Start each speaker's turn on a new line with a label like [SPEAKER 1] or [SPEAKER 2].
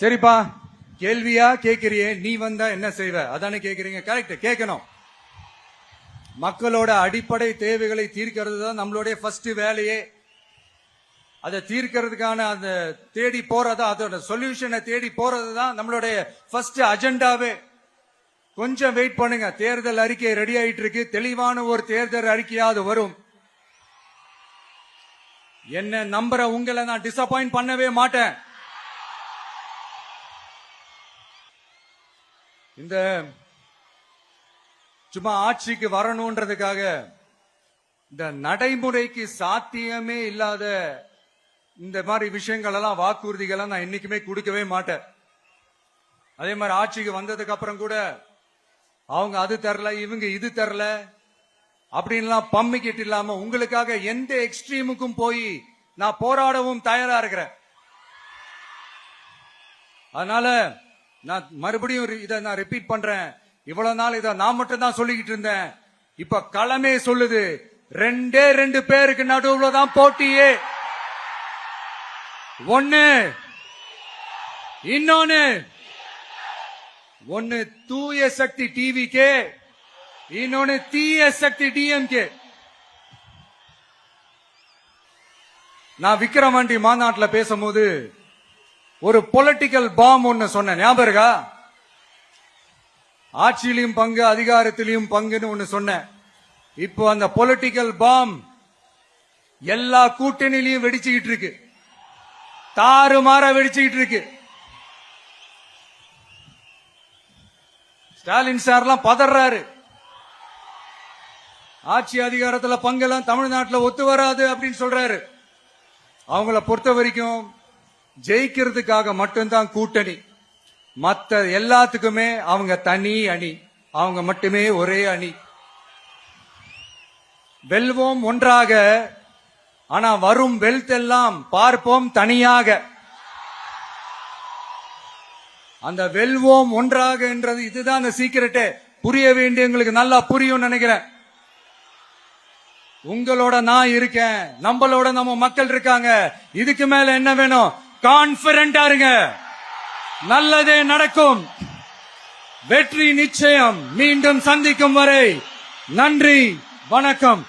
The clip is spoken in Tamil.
[SPEAKER 1] சரிப்பா, கேள்வியா கேக்குறியே, நீ வந்தா என்ன செய்வ அதானே கேக்குறீங்க. கரெக்ட், கேட்கணும். மக்களோட அடிப்படை தேவைகளை தீர்க்கிறது தான் நம்மளுடைய ஃபர்ஸ்ட் வேலையே. அதை தீர்க்கிறதுக்கான அந்த தேடி போறதா, அதோட சொல்யூஷனை தேடி போறது தான் நம்மளுடைய ஃபர்ஸ்ட் அஜெண்டாவே. கொஞ்சம் வெயிட் பண்ணுங்க, தேர்தல் அறிக்கை ரெடி ஆயிட்டு இருக்கு. தெளிவான ஒரு தேர்தல் அறிக்கையாவது வரும். என்ன நம்புற உங்களை நான் டிசப்பாயிண்ட் பண்ணவே மாட்டேன். இந்த சும்மா ஆட்சிக்கு வரணும்ன்றதுக்காக இந்த நடைமுறைக்கு சாத்தியமே இல்லாத இந்த மாதிரி விஷயங்கள் எல்லாம், வாக்குறுதிகள் நான் என்னைக்குமே கொடுக்கவே மாட்டேன். அதே மாதிரி ஆட்சிக்கு வந்ததுக்கு அப்புறம் கூட அவங்க அது தரல, இவங்க இது தரல அப்படின்லாம் பம்மிக்கிட்டு இல்லாம உங்களுக்காக எந்த எக்ஸ்ட்ரீமுக்கும் போய் நான் போராடவும் தயாரா இருக்கிறேன். அதனால நான் மறுபடியும் இதை நான் ரிப்பீட் பண்றேன். இவ்வளவு நாள் இதை நான் மட்டும் தான் சொல்லிக்கிட்டு இருந்தேன். இப்ப களமே சொல்லுது, ரெண்டே ரெண்டு பேருக்கு நடுவுல தான் போட்டியே. ஒன்னு இன்னொன்னு ஒன்னு தூய சக்தி டிவிக்கே, இன்னொன்னு தீய சக்தி டிஎம்கே. நான் விக்கிரவாண்டி மாநாட்டில் பேசும்போது ஒரு பொலிட்டிக்கல் பாம் ஒன்னு சொன்ன ஞாபகம் இருக்கா? ஆட்சியிலையும் பங்கு, அதிகாரத்திலையும் பங்குன்னு ஒன்னு சொன்னேன். இப்போ அந்த பொலிட்டிக்கல் பாம் எல்லா கூட்டணியிலையும் வெடிச்சுக்கிட்டு இருக்கு, தாறுமாற வெடிச்சுக்கிட்டு இருக்கு. ஸ்டாலின் சார்லாம் பதறாரு. ஆட்சி அதிகாரத்துல பங்கெல்லாம் தமிழ்நாட்டில் ஒத்து வராது அப்படின்னு சொல்றாரு. அவங்கள பொறுத்த வரைக்கும் ஜெயிக்கிறதுக்காக மட்டும்தான் கூட்டணி, மற்ற எல்லாத்துக்குமே அவங்க தனி அணி, அவங்க மட்டுமே ஒரே அணி. வெல்வோம் ஒன்றாக, ஆனா வரும் வெல்த் எல்லாம் பார்ப்போம் தனியாக. அந்த வெல்வோம் ஒன்றாக என்றது இதுதான் அந்த சீக்கிரட்டே. புரிய வேண்டியவங்களுக்கு நல்லா புரியும் நினைக்கிறேன். உங்களோட நான் இருக்கேன், நம்மளோட நம்ம மக்கள் இருக்காங்க. இதுக்கு மேல என்ன வேணும்? கான்பிடென்டா இருங்க, நல்லதே நடக்கும், வெற்றி நிச்சயம். மீண்டும் சந்திக்கும் வரை நன்றி, வணக்கம்.